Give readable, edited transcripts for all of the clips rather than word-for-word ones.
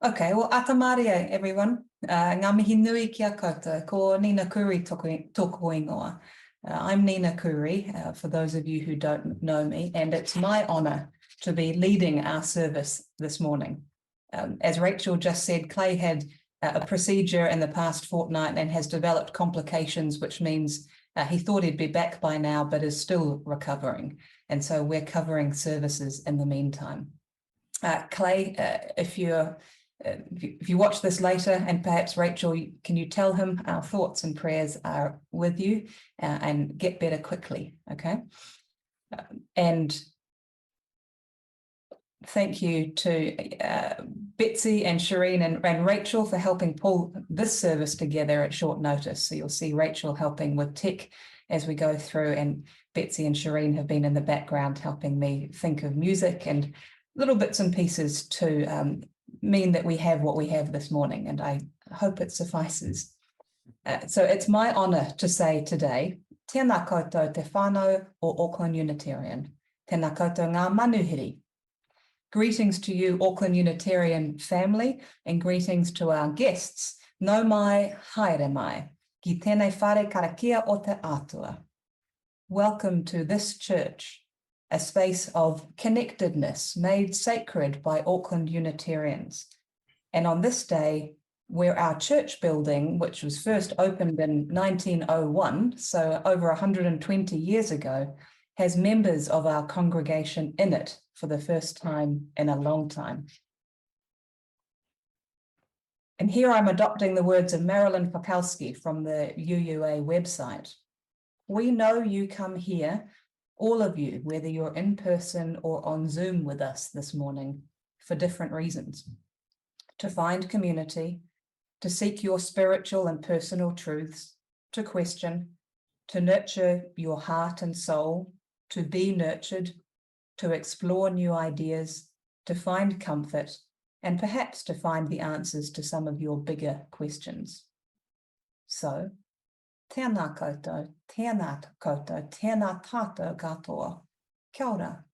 Okay, well, atamaria, everyone. Ngā mihi nui kia koutou, ko Nina Khouri tōku ingoa. I'm Nina Khouri, for those of you who don't know me, and it's my honour to be leading our service this morning. As Rachel just said, Clay had a procedure in the past fortnight and has developed complications, which means he thought he'd be back by now, but is still recovering. And so we're covering services in the meantime. Clay, if you watch this later, and perhaps Rachel, can you tell him our thoughts and prayers are with you and get better quickly, okay? And thank you to Betsy and Shireen and Rachel for helping pull this service together at short notice. So you'll see Rachel helping with tech as we go through, and Betsy and Shireen have been in the background helping me think of music and little bits and pieces to mean that we have what we have this morning, and I hope it suffices. So it's my honour to say today, tēnā koutou te whānau o Auckland Unitarian, tēnā koutou ngā manuhiri. Greetings to you, Auckland Unitarian family, and greetings to our guests. Nau mai, haere mai, ki tēnei whare karakia o te atua. Welcome to this church, a space of connectedness made sacred by Auckland Unitarians. And on this day, where our church building, which was first opened in 1901, so over 120 years ago, has members of our congregation in it for the first time in a long time. And here I'm adopting the words of Marilyn Pakowski from the UUA website. We know you come here, all of you, whether you're in person or on Zoom with us this morning, for different reasons. To find community, to seek your spiritual and personal truths, to question, to nurture your heart and soul, to be nurtured, to explore new ideas, to find comfort, and perhaps to find the answers to some of your bigger questions. So, tēnā koutou, tēnā tātou katoa. Kia ora,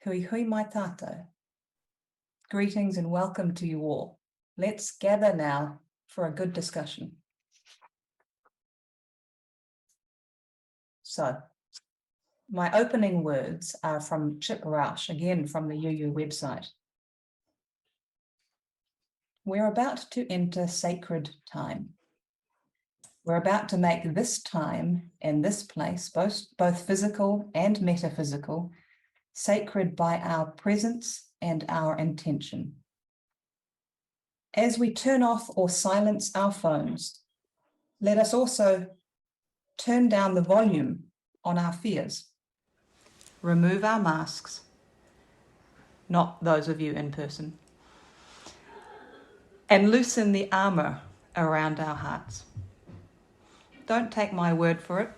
hui hui mai tātou. Greetings and welcome to you all. Let's gather now for a good discussion. So, my opening words are from Chip Roush, again from the UU website. We're about to enter sacred time. We're about to make this time and this place, both physical and metaphysical, sacred by our presence and our intention. As we turn off or silence our phones, let us also turn down the volume on our fears. Remove our masks, not those of you in person, and loosen the armor around our hearts. Don't take my word for it.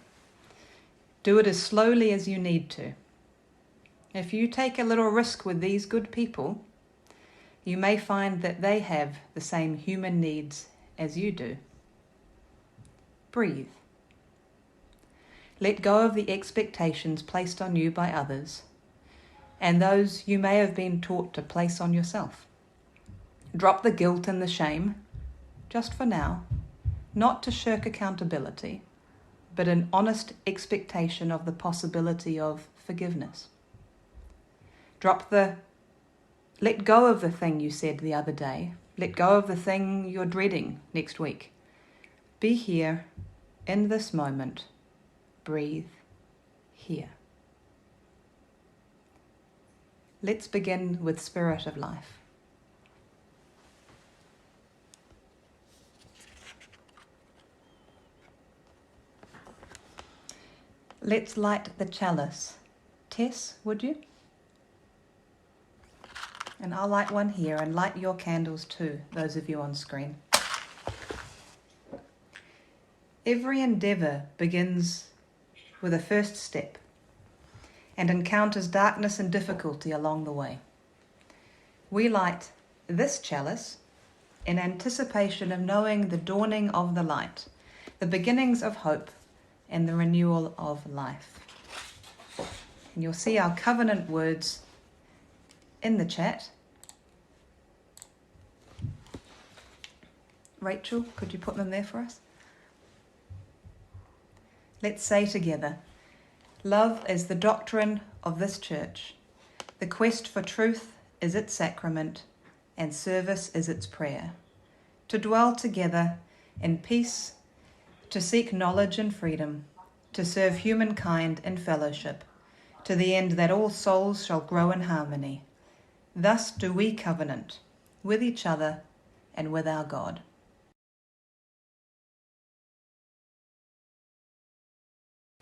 Do it as slowly as you need to. If you take a little risk with these good people, you may find that they have the same human needs as you do. Breathe. Let go of the expectations placed on you by others and those you may have been taught to place on yourself. Drop the guilt and the shame, just for now, not to shirk accountability, but an honest expectation of the possibility of forgiveness. Let go of the thing you said the other day. Let go of the thing you're dreading next week. Be here in this moment. Breathe here. Let's begin with Spirit of Life. Let's light the chalice. Tess, would you? And I'll light one here, and light your candles too, those of you on screen. Every endeavour begins with a first step and encounters darkness and difficulty along the way. We light this chalice in anticipation of knowing the dawning of the light, the beginnings of hope, and the renewal of life. And you'll see our covenant words in the chat. Rachel, could you put them there for us? Let's say together, love is the doctrine of this church. The quest for truth is its sacrament, and service is its prayer. To dwell together in peace, to seek knowledge and freedom, to serve humankind in fellowship, to the end that all souls shall grow in harmony. Thus do we covenant with each other and with our God.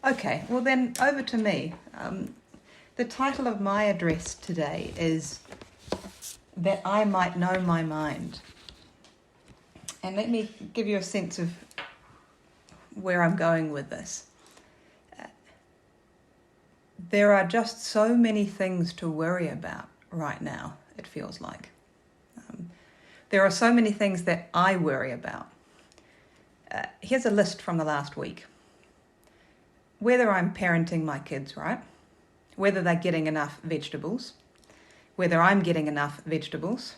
Okay, well then over to me. The title of my address today is That I Might Know My Mind. And let me give you a sense of where I'm going with this. There are just so many things to worry about right now, it feels like. There are so many things that I worry about. Here's a list from the last week. Whether I'm parenting my kids right, whether they're getting enough vegetables, whether I'm getting enough vegetables,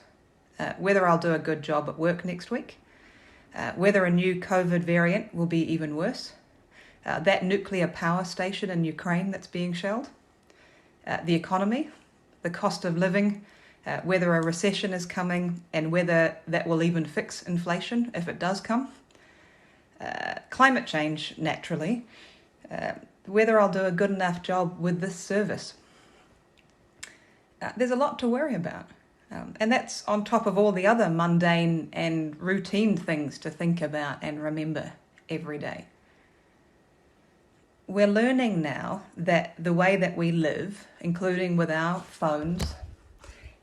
whether I'll do a good job at work next week, whether a new COVID variant will be even worse, that nuclear power station in Ukraine that's being shelled, the economy, the cost of living, whether a recession is coming and whether that will even fix inflation if it does come, climate change naturally, whether I'll do a good enough job with this service. There's a lot to worry about. And that's on top of all the other mundane and routine things to think about and remember every day. We're learning now that the way that we live, including with our phones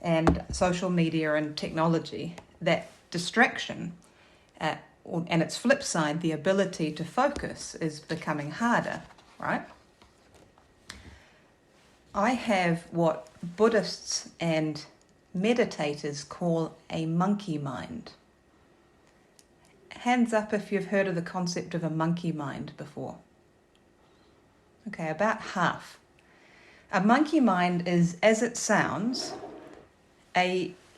and social media and technology, that distraction and its flip side, the ability to focus, is becoming harder, right? I have what Buddhists and meditators call a monkey mind. Hands up if you've heard of the concept of a monkey mind before. Okay, about half. A monkey mind is, as it sounds,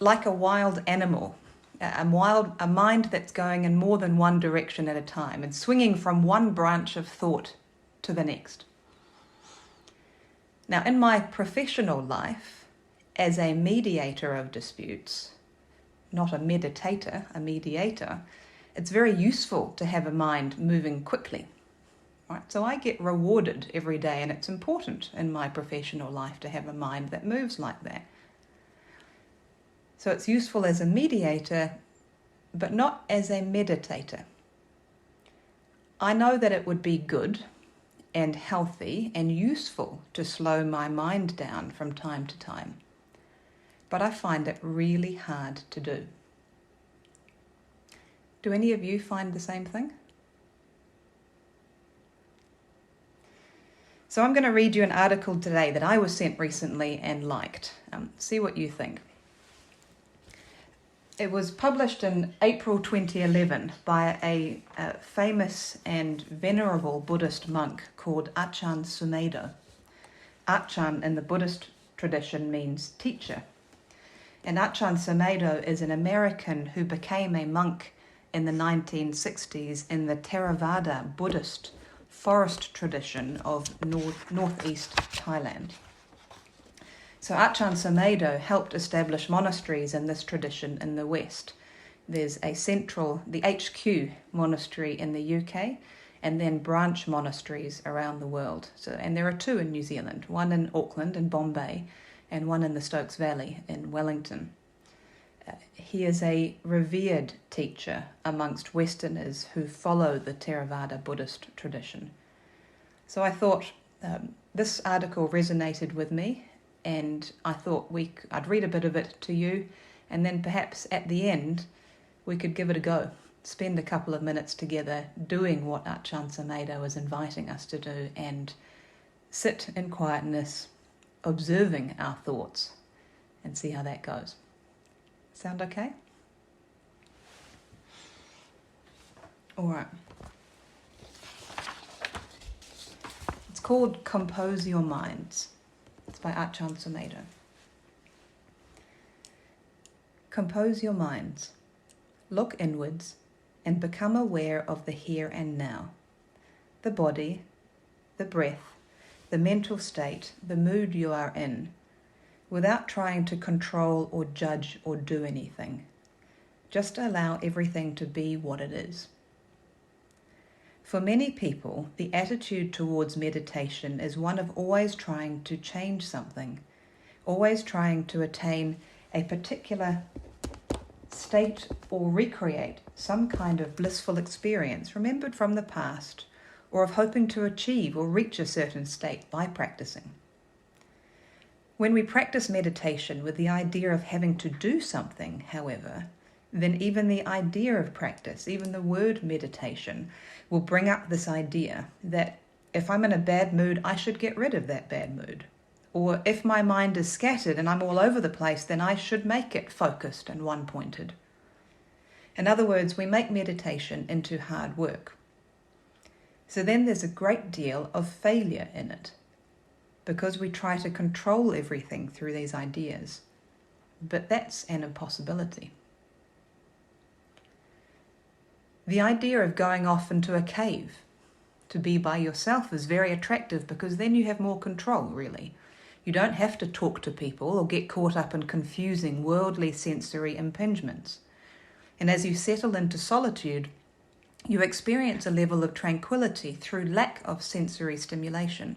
like a wild animal, a mind that's going in more than one direction at a time and swinging from one branch of thought to the next. Now, in my professional life, as a mediator of disputes, not a meditator, a mediator, it's very useful to have a mind moving quickly. Right? So I get rewarded every day, and it's important in my professional life to have a mind that moves like that. So it's useful as a mediator, but not as a meditator. I know that it would be good and healthy and useful to slow my mind down from time to time, but I find it really hard to do. Do any of you find the same thing? So I'm going to read you an article today that I was sent recently and liked. See what you think. It was published in April 2011 by a famous and venerable Buddhist monk called Ajahn Sumedho. Ajahn in the Buddhist tradition means teacher. And Ajahn Sumedho is an American who became a monk in the 1960s in the Theravada Buddhist forest tradition of northeast Thailand. So Ajahn Sumedho helped establish monasteries in this tradition in the West. There's the HQ monastery in the UK, and then branch monasteries around the world. And there are two in New Zealand, one in Auckland and Bombay, and one in the Stokes Valley in Wellington. He is a revered teacher amongst Westerners who follow the Theravada Buddhist tradition. So I thought this article resonated with me, and I thought I'd read a bit of it to you, and then perhaps at the end we could give it a go. Spend a couple of minutes together doing what Ajahn Sumedho is inviting us to do, and sit in quietness, observing our thoughts, and see how that goes. Sound okay? All right. It's called Compose Your Minds. It's by Ajahn Sumedho. Compose your minds. Look inwards and become aware of the here and now, the body, the breath, the mental state, the mood you are in, without trying to control or judge or do anything. Just allow everything to be what it is. For many people, the attitude towards meditation is one of always trying to change something, always trying to attain a particular state or recreate some kind of blissful experience remembered from the past, or of hoping to achieve or reach a certain state by practicing. When we practice meditation with the idea of having to do something, however, then even the idea of practice, even the word meditation, will bring up this idea that if I'm in a bad mood, I should get rid of that bad mood. Or if my mind is scattered and I'm all over the place, then I should make it focused and one-pointed. In other words, we make meditation into hard work. So then there's a great deal of failure in it, because we try to control everything through these ideas. But that's an impossibility. The idea of going off into a cave to be by yourself is very attractive, because then you have more control, really. You don't have to talk to people or get caught up in confusing worldly sensory impingements. And as you settle into solitude, you experience a level of tranquility through lack of sensory stimulation.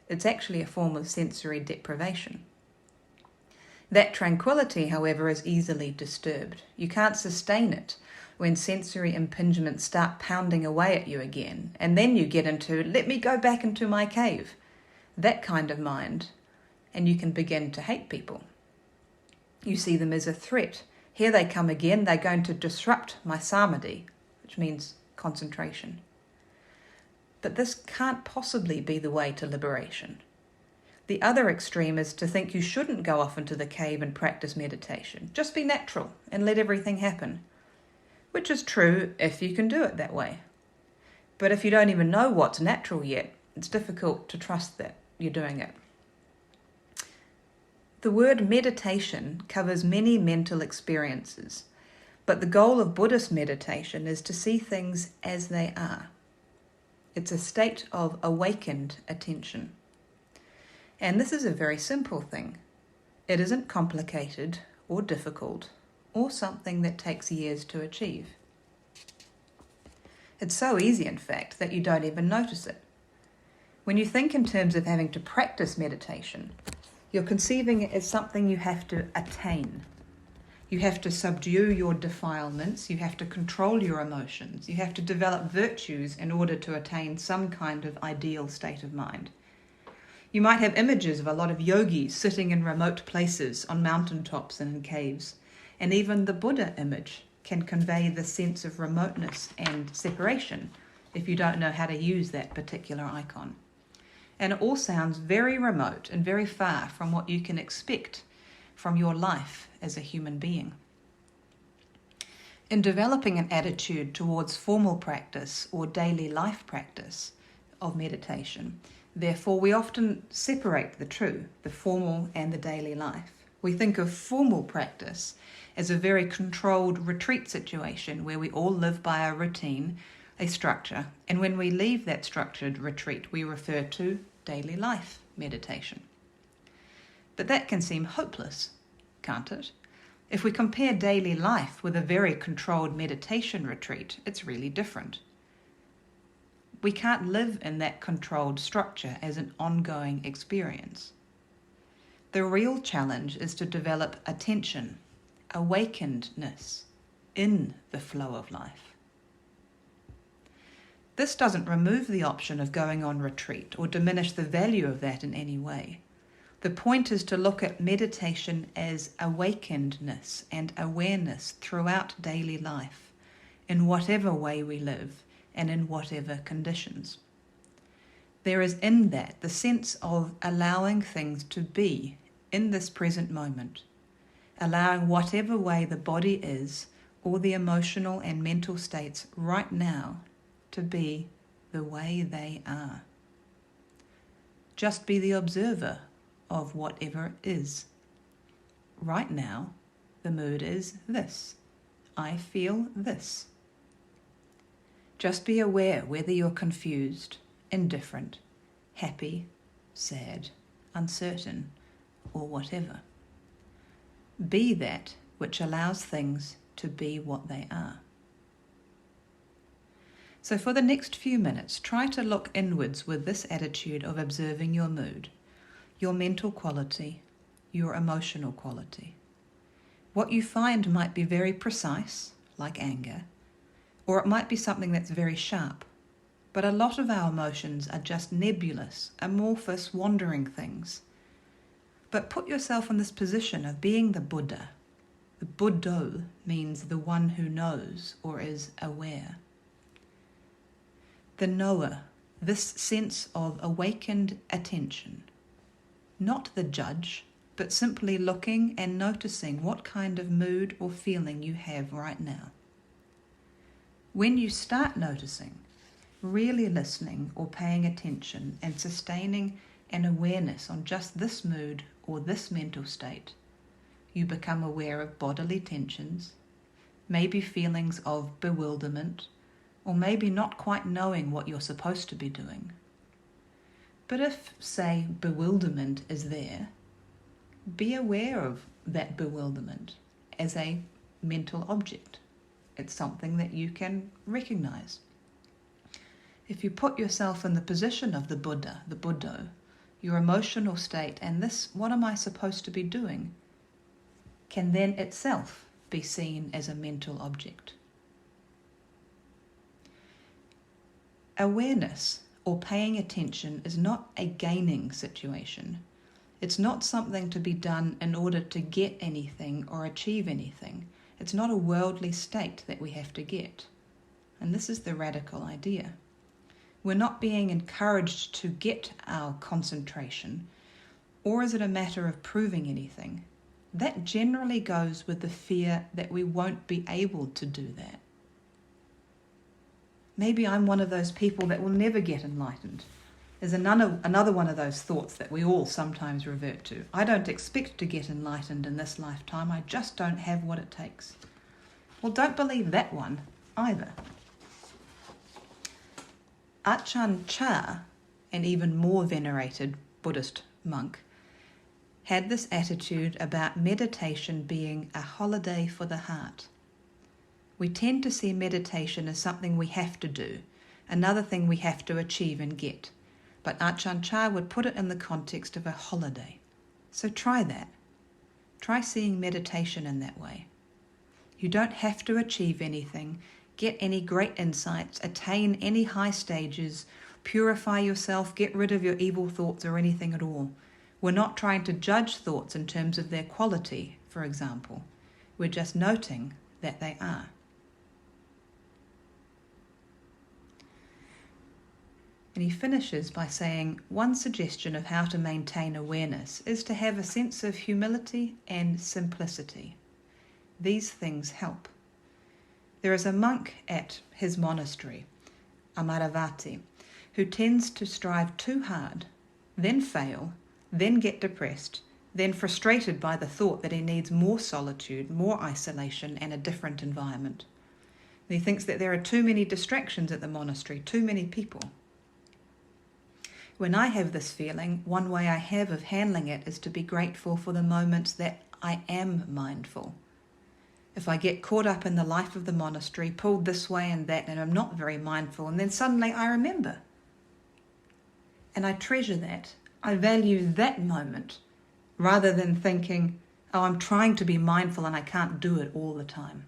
It's actually a form of sensory deprivation. That tranquility, however, is easily disturbed. You can't sustain it when sensory impingements start pounding away at you again, and then you get into, let me go back into my cave, that kind of mind, and you can begin to hate people. You see them as a threat. Here they come again, they're going to disrupt my samadhi, which means concentration. But this can't possibly be the way to liberation. The other extreme is to think you shouldn't go off into the cave and practice meditation. Just be natural and let everything happen. Which is true if you can do it that way. But if you don't even know what's natural yet, it's difficult to trust that you're doing it. The word meditation covers many mental experiences, but the goal of Buddhist meditation is to see things as they are. It's a state of awakened attention. And this is a very simple thing. It isn't complicated or difficult or something that takes years to achieve. It's so easy, in fact, that you don't even notice it. When you think in terms of having to practice meditation, you're conceiving it as something you have to attain. You have to subdue your defilements, you have to control your emotions, you have to develop virtues in order to attain some kind of ideal state of mind. You might have images of a lot of yogis sitting in remote places on mountaintops and in caves, and even the Buddha image can convey the sense of remoteness and separation if you don't know how to use that particular icon. And it all sounds very remote and very far from what you can expect from your life as a human being. In developing an attitude towards formal practice or daily life practice of meditation, therefore, we often separate the two, the formal and the daily life. We think of formal practice as a very controlled retreat situation where we all live by a routine, a structure, and when we leave that structured retreat, we refer to daily life meditation. But that can seem hopeless, can't it? If we compare daily life with a very controlled meditation retreat, it's really different. We can't live in that controlled structure as an ongoing experience. The real challenge is to develop attention, awakenedness in the flow of life. This doesn't remove the option of going on retreat or diminish the value of that in any way. The point is to look at meditation as awakenedness and awareness throughout daily life, in whatever way we live and in whatever conditions. There is in that the sense of allowing things to be in this present moment, allowing whatever way the body is or the emotional and mental states right now to be the way they are. Just be the observer of whatever is. Right now, the mood is this. I feel this. Just be aware whether you're confused, indifferent, happy, sad, uncertain, or whatever. Be that which allows things to be what they are. So for the next few minutes, try to look inwards with this attitude of observing your mood, your mental quality, your emotional quality. What you find might be very precise, like anger, or it might be something that's very sharp. But a lot of our emotions are just nebulous, amorphous, wandering things. But put yourself in this position of being the Buddha. The Buddho means the one who knows or is aware. The knower, this sense of awakened attention. Not the judge, but simply looking and noticing what kind of mood or feeling you have right now. When you start noticing, really listening or paying attention and sustaining an awareness on just this mood or this mental state, you become aware of bodily tensions, maybe feelings of bewilderment, or maybe not quite knowing what you're supposed to be doing. But if, say, bewilderment is there, be aware of that bewilderment as a mental object. It's something that you can recognize. If you put yourself in the position of the Buddha, the Buddho, your emotional state, and this, what am I supposed to be doing, can then itself be seen as a mental object. Awareness or paying attention is not a gaining situation. It's not something to be done in order to get anything or achieve anything. It's not a worldly state that we have to get. And this is the radical idea. We're not being encouraged to get our concentration, or is it a matter of proving anything? That generally goes with the fear that we won't be able to do that. Maybe I'm one of those people that will never get enlightened. There's another one of those thoughts that we all sometimes revert to. I don't expect to get enlightened in this lifetime. I just don't have what it takes. Well, don't believe that one either. Ajahn Chah, an even more venerated Buddhist monk, had this attitude about meditation being a holiday for the heart. We tend to see meditation as something we have to do, another thing we have to achieve and get. But Ajahn Chah would put it in the context of a holiday. So try that. Try seeing meditation in that way. You don't have to achieve anything, get any great insights, attain any high stages, purify yourself, get rid of your evil thoughts or anything at all. We're not trying to judge thoughts in terms of their quality, for example. We're just noting that they are. And he finishes by saying, one suggestion of how to maintain awareness is to have a sense of humility and simplicity. These things help. There is a monk at his monastery, Amaravati, who tends to strive too hard, then fail, then get depressed, then frustrated by the thought that he needs more solitude, more isolation, and a different environment. And he thinks that there are too many distractions at the monastery, too many people. When I have this feeling, one way I have of handling it is to be grateful for the moments that I am mindful. If I get caught up in the life of the monastery, pulled this way and that, and I'm not very mindful, and then suddenly I remember. And I treasure that. I value that moment, rather than thinking, oh, I'm trying to be mindful and I can't do it all the time.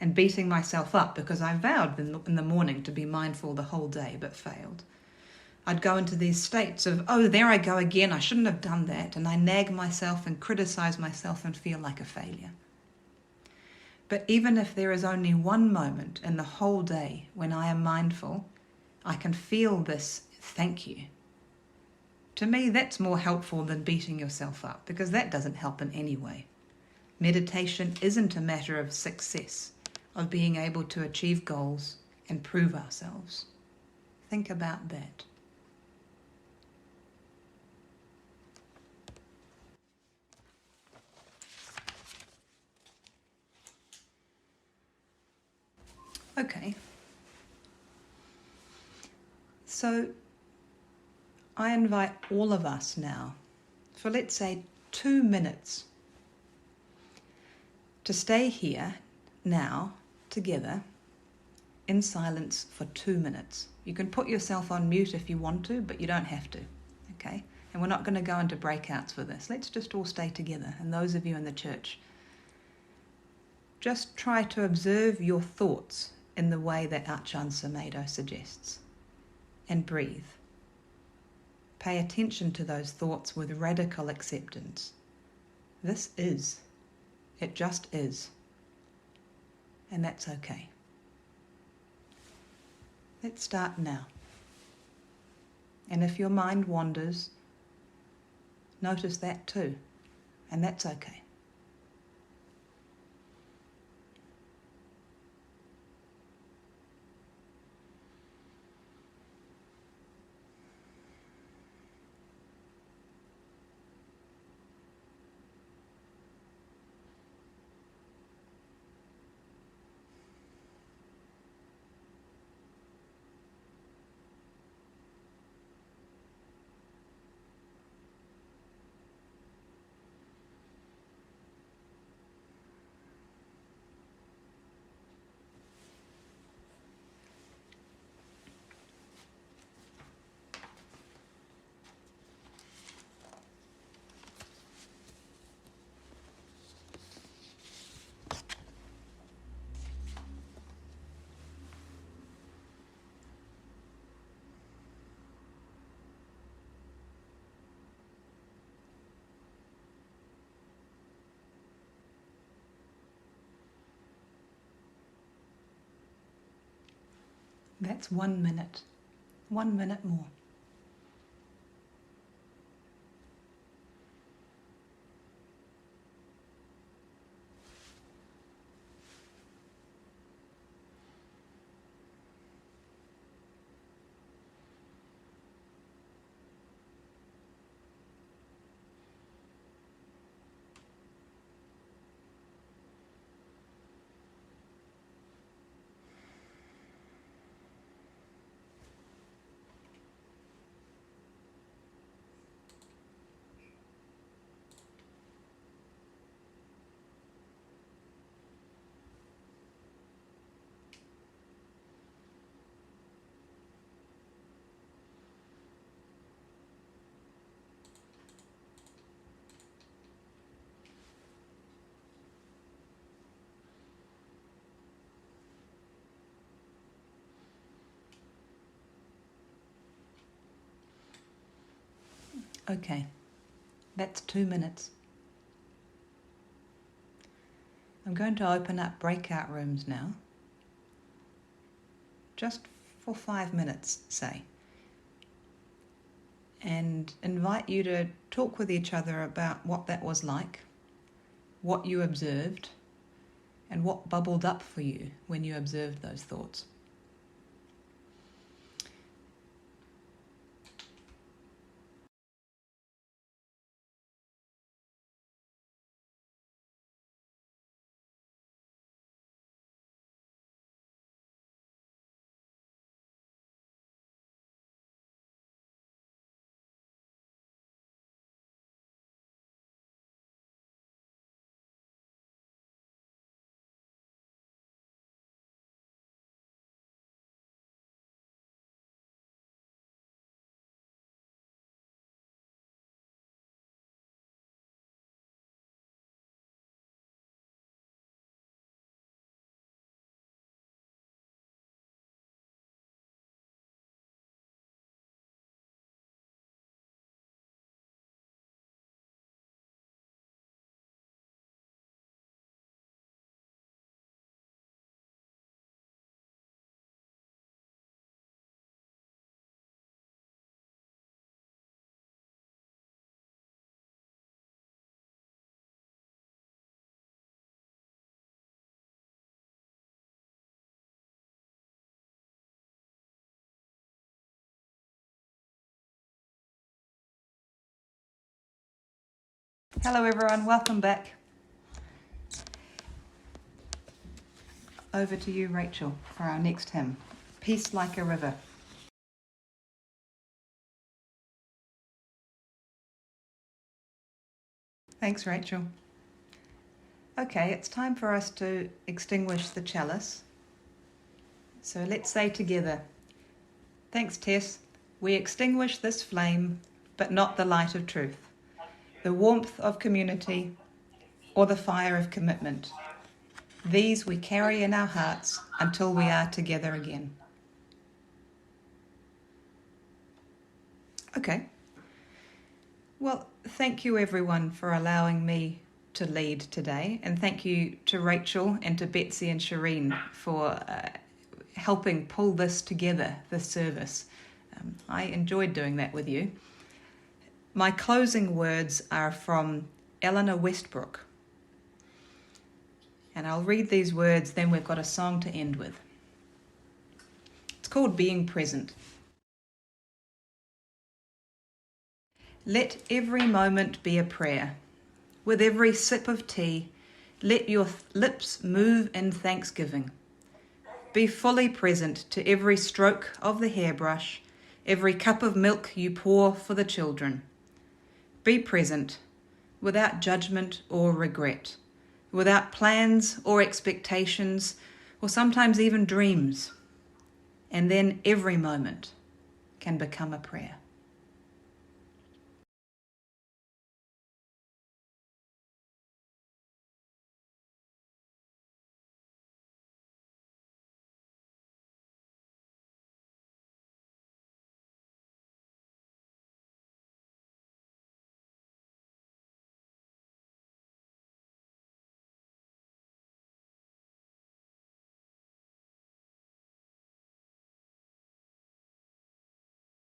And beating myself up because I vowed in the morning to be mindful the whole day, but failed. I'd go into these states of, oh, there I go again, I shouldn't have done that, and I nag myself and criticize myself and feel like a failure. But even if there is only one moment in the whole day when I am mindful, I can feel this thank you. To me, that's more helpful than beating yourself up, because that doesn't help in any way. Meditation isn't a matter of success, of being able to achieve goals and prove ourselves. Think about that. Okay. So I invite all of us now, for let's say 2 minutes, to stay here now together in silence for 2 minutes. You can put yourself on mute if you want to, but you don't have to, okay? And we're not going to go into breakouts for this. Let's just all stay together. And those of you in the church, just try to observe your thoughts in the way that Achan Samedo suggests, and breathe. Pay attention to those thoughts with radical acceptance. This is. It just is. And that's okay. Let's start now. And if your mind wanders, notice that too. And that's okay. That's 1 minute. 1 minute more. Okay, that's 2 minutes. I'm going to open up breakout rooms now, just for 5 minutes, say, and invite you to talk with each other about what that was like, what you observed, and what bubbled up for you when you observed those thoughts. Hello everyone, welcome back. over to you, Rachel, for our next hymn, Peace Like a River. Thanks, Rachel. Okay, it's time for us to extinguish the chalice. So let's say together, thanks, Tess. We extinguish this flame, but not the light of truth, the warmth of community, or the fire of commitment. These we carry in our hearts until we are together again. Okay. Well, thank you everyone for allowing me to lead today, and thank you to Rachel and to Betsy and Shireen for helping pull this together, this service. I enjoyed doing that with you. My closing words are from Eleanor Westbrook, and I'll read these words, then we've got a song to end with. It's called Being Present. Let every moment be a prayer. With every sip of tea, let your lips move in thanksgiving. Be fully present to every stroke of the hairbrush, every cup of milk you pour for the children. Be present, without judgment or regret, without plans or expectations, or sometimes even dreams. And then every moment can become a prayer.